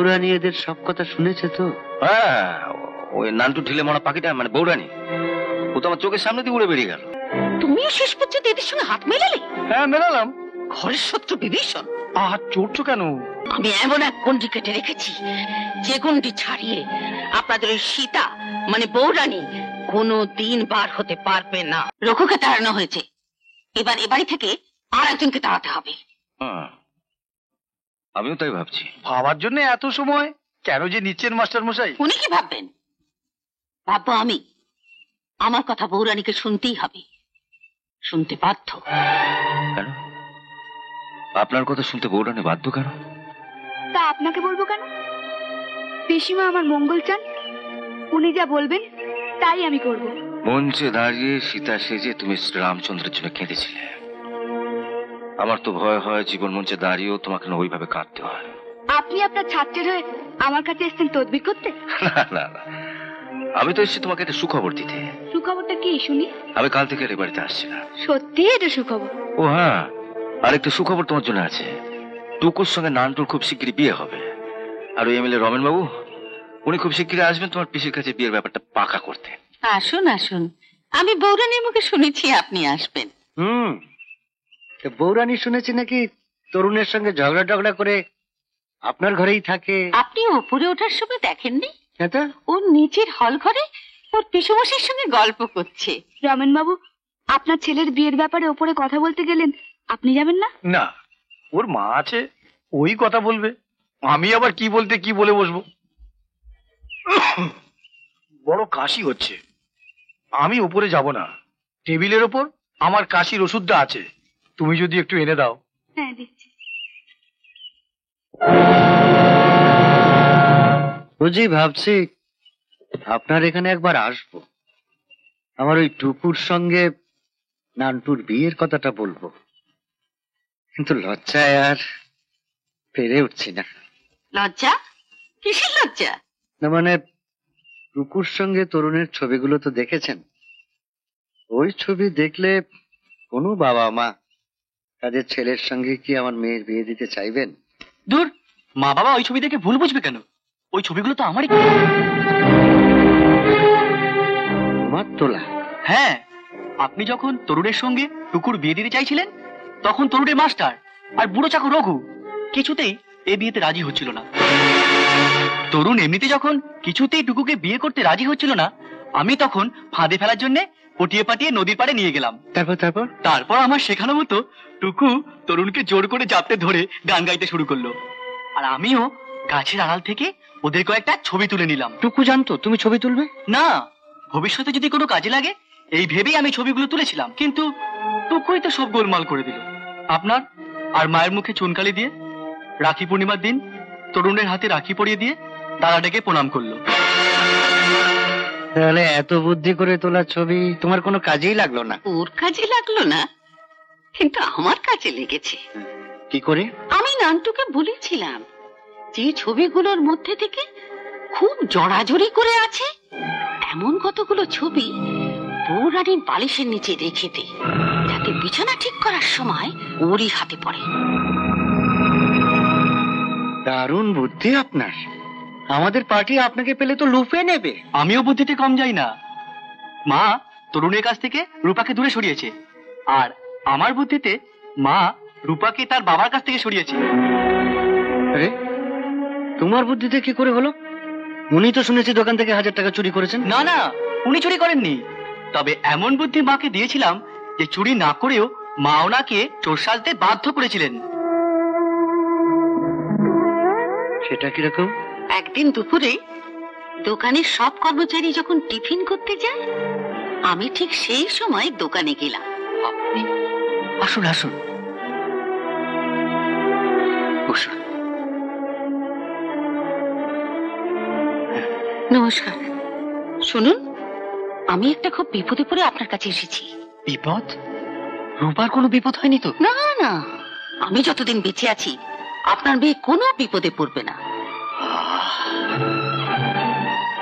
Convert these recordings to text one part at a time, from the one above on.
বৌরানী এদের সব কথা শুনেছে তো? হ্যাঁ, ওই নান্টু ঢিলে মরা পাখিটা মানে বৌরানী, ও তো আমার চোখের সামনে দিয়ে উড়ে বেরিয়ে গেল। তুমিও শেষ পর্যন্ত এদের সঙ্গে হাত মেলালে? হ্যাঁ মেলালাম। ঘরের শত্রু বিভীষণ। আহ, চড়ছো কেন? আমি এমন এক গন্ডি কেটে রেখেছি যে গন্ডি ছাড়িয়ে আপনাদের ওই সীতা মানে বৌরানী কোনো দিন বার হতে পারবে না। রঘুকে তাড়ানো হয়েছে, এবার এ বাড়ি থেকে আর একজনকে তাড়াতে হবে। আমিও তাই ভাবছি। ভাবার জন্য এত সময় কেন যে নিচ্ছেন মাস্টার মশাই? উনি কি ভাববেন? ভাববো আমি। আমার কথা বৌরানীকে শুনতেই হবে, শুনতে বাধ্য। কেন আপনার কথা শুনতে বৌরানী বাধ্য কেন? তা আপনাকে বলবো কেন? পিসিমা আমার মঙ্গল চান, উনি যা বলবেন তাই আমি করব। মঞ্চে দাঁড়িয়ে সীতা সেজে তুমি শ্রীরামচন্দ্রের জন্য কেঁদেছিলে। আমার তো ভয় হয় জীবন মঞ্চে দাঁড়িয়েও তোমাকে না ওইভাবে কাঁদতে হয়। আপনি আপনার ছাত্রের হয়ে আমার কাছে এসেছেন তদবির করতে? না না, আমি তো এসেছি তোমাকে একটা সুখবর দিতে। সুখবরটা কি শুনি? আমি কাল থেকে এই বাড়িতে আসছি না। সত্যি এটা সুখবর? ও হ্যাঁ, আরেকটা সুখবর তোমার জন্য আছে। টুকুর সঙ্গে নান্টুর খুব শিগগিরই বিয়ে হবে। আর ওই এমএলএ রমেন বাবু, উনি খুব শিগগিরই আসবেন তোমার পিসির কাছে বিয়ের ব্যাপারটা পাকা করতে। আসুন আসুন, আমি বৌরানীর মুখে শুনেছি আপনি আসবেন। বৌরানী শুনেছি নাকি তরুণের সঙ্গে ঝগড়া টগড়া করে আপনার ঘরেই থাকে। আপনি উপরে ওঠার সময় দেখেননি? হ্যাঁ, ওর নিচের হল ঘরে ওর পিসুমশাইয়ের সঙ্গে গল্প করছে। রমেন বাবু, আপনার ছেলের বিয়ের ব্যাপারে ওপরে কথা বলতে গেলেন, আপনি যাবেন না? না, ওর মা আছে, ওই কথা বলবে। আমি আবার কি বলতে কি বলে বসবো। বড় কাশি হচ্ছে, আমি উপরে যাব না। টেবিলের ওপর আমার কাশির ওষুধটা আছে, তুমি যদি একটু এনে দাও। হ্যাঁ দিচ্ছি। বুঝি ভাবছি আপনার এখানে একবার আসবো, আমার ওই টুকুর সঙ্গে নান্টুর বিয়ের কথাটা বলবো, কিন্তু লজ্জায় আর পেরে উঠছি না। লজ্জা? কিসের লজ্জা? না মানে টুকুর সঙ্গে তরুণের ছবিগুলো তো দেখেছেন, ওই ছবি দেখলে কোনো বাবা মা তাদের ছেলের সঙ্গে কি আমার মেয়ের বিয়ে দিতে চাইবেন? দূর, মা বাবা ওই ছবি দেখে ভুল বুঝবে কেন? ওই ছবিগুলো তো আমারই তোমার তোলা। হ্যাঁ, আপনি যখন তরুণের সঙ্গে টুকুর বিয়ে দিতে চাইছিলেন তখন তরুণের মাস্টার আর বুড়ো চাকর রঘু কিছুতেই এই বিয়েতে রাজি হচ্ছিল না। তরুণ এমনিতে যখন কিছুতেই টুকুকে বিয়ে করতে রাজি হচ্ছিল না, আমি তখন ফাঁদে ফেলার জন্য পটিয়ে পাটিয়ে নদীর পাড়ে নিয়ে গেলাম। তারপর আমার শেখানো মতো টুকু তরুণকে জোর করে জাপটে ধরে গান গাইতে শুরু করলো, আর আমিও গাছের আড়াল থেকে ওদের কয়েকটা ছবি তুলে নিলাম। টুকু জানতো তুমি ছবি তুলবে? না, ভবিষ্যতে যদি কোনো কাজে লাগে এই ভেবেই আমি ছবিগুলো তুলেছিলাম, কিন্তু টুকুই তো সব গোলমাল করে দিল। আপনার আর মায়ের মুখে চুনকালি দিয়ে রাখি পূর্ণিমার দিন তরুণের হাতে রাখি পরিয়ে দিয়ে দাদা ডেকে প্রণাম করলো। তাহলে এত বুদ্ধি করে তোলা ছবি তোমার কোনো কাজেই লাগলো না? ওর কাজে লাগলো না, কিন্তু আমার কাজে লেগেছে। কি করে? আমি নান্টুকে বলেছিলাম যে ছবিগুলোর মধ্যে থেকে খুব জড়াজড়ি করে আছে এমন কতগুলো ছবি বৌরানীর বালিশের নিচে রেখে দে, যাতে বিছানা ঠিক করার সময় ওরই হাতে পড়ে। দারুণ বুদ্ধি আপনার, আমাদের পার্টি আপনাকে পেলে তো লুফে নেবে। আমিও বুদ্ধিতে কম যাই না। মা তরুণের কাছ থেকে রূপাকে দূরে সরিয়েছে, আর আমার বুদ্ধিতে মা রূপাকে তার বাবার কাছ থেকে সরিয়েছে। আরে তোমার বুদ্ধিতে কি করে হলো? উনি তো শুনেছি দোকান থেকে 1000 টাকা চুরি করেছেন। না না, উনি চুরি করেননি, তবে এমন বুদ্ধি মাকে দিয়েছিলাম যে চুরি না করেও মা ওনাকে চোর সাজতে বাধ্য করেছিলেন। সেটা কিরকম? একদিন দুপুরে দোকানের সব কর্মচারী যখন টিফিন করতে যায়, আমি ঠিক সেই সময় দোকানে গেলাম। আসুন আসুন বসুন। নমস্কার। শুনুন, আমি একটা খুব বিপদে পড়ে আপনার কাছে এসেছি। বিপদ? রূপার কোনো বিপদ হয়নি তো? না না, আমি যতদিন বেঁচে আছি আপনার মেয়ে কোনো বিপদে পড়বে না।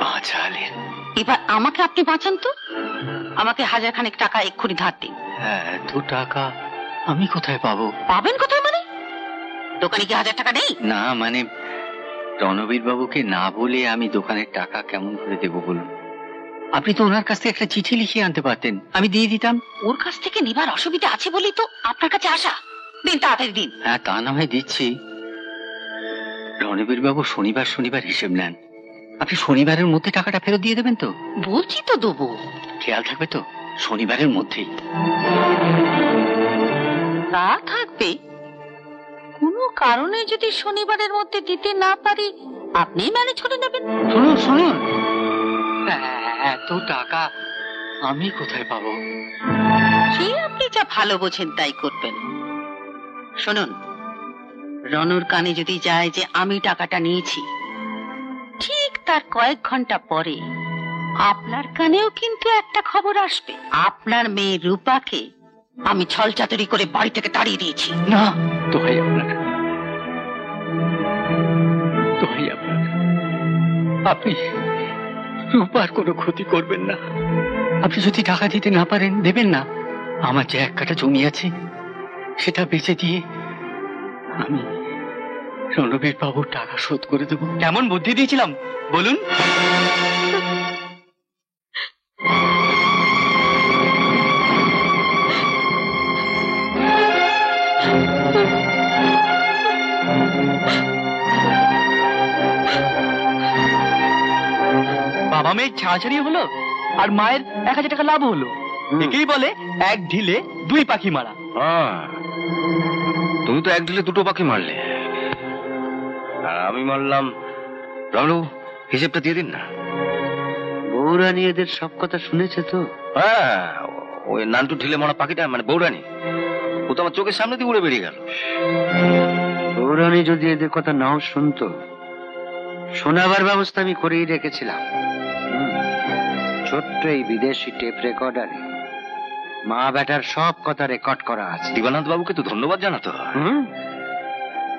বাঁচালেন। এবার আমাকে আপনি বাঁচান তো। আমাকে 1000 খানেক টাকা এক্ষুনি ধার দিন। এত টাকা আমি কোথায় পাবো? পাবেন কোথায় মানে? দোকানে কি 1000 টাকা নেই? না মানে রণবীর বাবুকে না বলে আমি দোকানের টাকা কেমন করে দেবো বলুন? আপনি তো ওনার কাছ থেকে একটা চিঠি লিখিয়ে আনতে পারতেন, আমি দিয়ে দিতাম। ওর কাছ থেকে নেবার অসুবিধা আছে বলেই তো আপনার কাছে আসা। দিন, তাড়াতাড়ি দিন। হ্যাঁ, তা না হয় দিচ্ছি। রণবীর বাবু শনিবার শনিবার হিসেব নেন, আপনি শনিবারের মধ্যে টাকাটা ফেরত দিয়ে দেবেন তো? বলছি তো দেবো। খেয়াল থাকবে তো শনিবারের মধ্যেই? তা থাকবে। কোনো কারণে যদি শনিবারের মধ্যে দিতে না পারি, আপনি ম্যানেজ করে নেবেন। শুনুন শুনুন, এত টাকা আমি কোথায় পাবো? সে আপনি যা ভালো বোঝেন তাই করবেন। শুনুন, রনুর কানে যদি যায় যে আমি টাকাটা নিয়েছি, ঠিক তার কয়েক ঘন্টা পরে আপনার কানেও কিন্তু একটা খবর আসবে। আপনার মেয়ে রূপাকে আমি ছলচাতুরি করে বাড়ি থেকে তাড়িয়ে দিয়েছি। না, দোহাই আপনার, দোহাই আপনার, আপনি রূপার কোনো ক্ষতি করবেন না। আপনি যদি টাকা দিতে না পারেন, দেবেন না। আমার যে এক কাঠা জমি আছে সেটা বেচে দিয়ে আমি রণবীর বাবুর টাকা শোধ করে দেবো। কেমন বুদ্ধি দিয়েছিলাম বলুন? বাবা মেয়ের ছাড়াছাড়ি হলো, আর মায়ের 1000 টাকা লাভ হলো। একেই বলে এক ঢিলে 2 পাখি মারা। তুমি তো এক ঢিলে 2 পাখি মারলে, আর আমি মারলাম। রামু, হিসেবটা দিয়ে দিন না। বৌরানী এদের সব কথা শুনেছে তো? হ্যাঁ, ওই নান্টু ঢিলে মারা পাখিটা মানে বৌরানী, ও তো আমার চোখের সামনে দিয়ে উড়ে বেরিয়ে গেল। বৌরানী যদি এদের কথা নাও শুনতো, শোনাবার ব্যবস্থা আমি করেই রেখেছিলাম। ছোট্ট এই বিদেশি টেপ রেকর্ডারে মা বেটার সব কথা রেকর্ড করা আছে। দিবানন্দ বাবুকে তো ধন্যবাদ জানাতে হয়।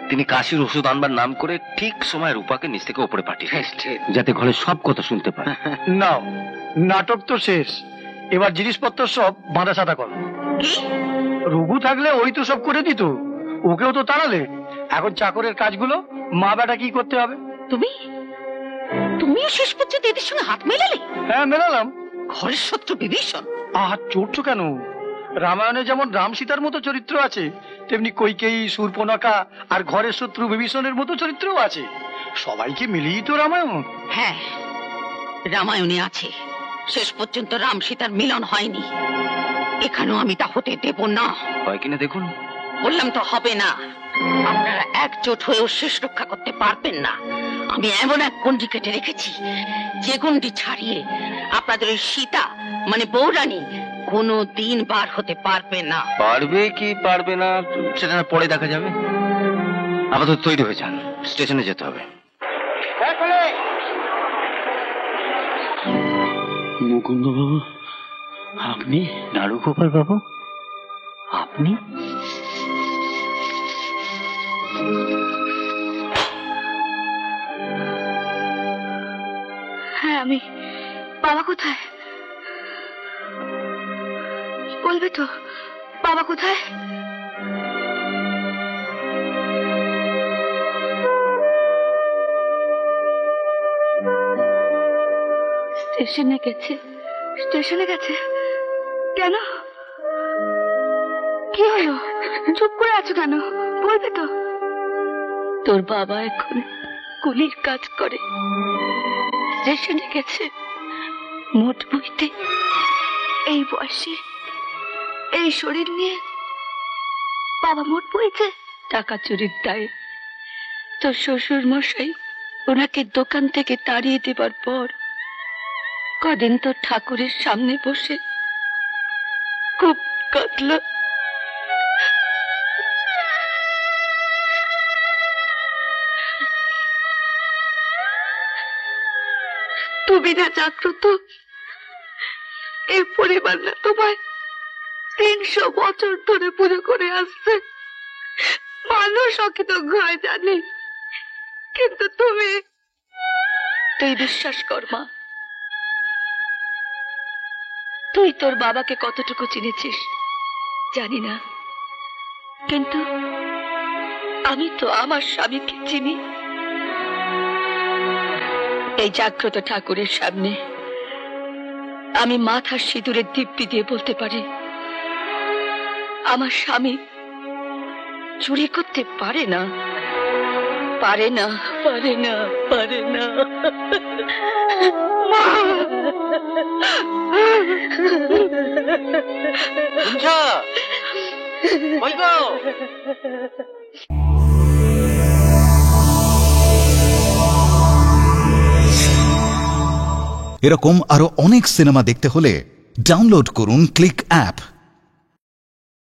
তিনি কাশির ওষুধ আনবার নাম করে ঠিক সময় রূপাকে নিচ থেকে ওপরে পাঠিয়ে যাতে ঘরে সব কথা শুনতে পায়। নাও, নাটক তো শেষ, এবার জিনিসপত্র সব বাঁধা সাদা করো। রঘু থাকলে ওই তো সব করে দিত, ওকেও তো তাড়ালে। এখন চাকরের কাজগুলো মা বেটা কি করতে হবে? তুমিও শেষ পর্যন্ত এদের সঙ্গে হাত মেলালে? হ্যাঁ, মেলালাম। ঘরের শত্রু বিভীষণ। চড়ছো কেন? রামায়ণে যেমন রাম সীতার মতো চরিত্র আছে, তেমনি কৈকেয়ী, শূর্পণখা আর ঘরের শত্রু বিভীষণের মতো চরিত্রও আছে। সবাইকে মিলিয়েই তো রামায়ণ। হ্যাঁ, রামায়ণে আছে। শেষ পর্যন্ত রাম সীতার মিলন হয়নি। এখানেও আমি তা হতে দেব না। হয় কিনা দেখুন। বললাম তো হবে না। আপনারা একজোট হয়েও শেষ রক্ষা করতে পারবেন না। আমি এমন এক গন্ডি কেটে রেখেছি, যে গন্ডি ছাড়িয়ে আপনাদের ওই সীতা মানে বৌরানী কোনো দিন বার হতে পারবে না। পারবে কি পারবে না সেটা পরে দেখা যাবে। আপাতত তৈরি হয়ে যান, স্টেশনে যেতে হবে। মুকুন্দ বাবু, আপনি? নারুগোপাল বাবু, আপনি? হ্যাঁ, আমি। বাবা কোথায়? বলবে তো বাবা কোথায়? স্টেশনে গেছে। স্টেশনে গেছে কেন? কি হলো? চুপ করে আছো কেন? বলবে তো। তোর বাবা এখন কুলির কাজ করে, স্টেশনে গেছে মোট বইতে। এই বয়সে এই শরীর নিয়ে বাবা মোট বইছে টাকা চুরির দায়ে। তোর শ্বশুর মশাই ওনাকে দোকান থেকে তাড়িয়ে দেবার পর কদিন তো ঠাকুরের সামনে বসে খুব কাঁদল। তুমি না জাগ্রত, এই পরিবার না তোমায় 300 বছর ধরে পুজো করে আসছে। মানুষ অকৃতজ্ঞ হয় জানি, কিন্তু তুই বিশ্বাস কর মা, তুই তোর বাবাকে কতটুকু চিনেছিস জানি না, কিন্তু আমি তো আমার স্বামীকে চিনি। এই জাগ্রত ঠাকুরের সামনে আমি মাথার সিঁদুরের দীপ্তি দিয়ে বলতে পারি, আমার স্বামী চুরি করতে পারে না, পারে না, পারে না, পারে না। এরকম আরো অনেক সিনেমা দেখতে হলে ডাউনলোড করুন ক্লিক অ্যাপ।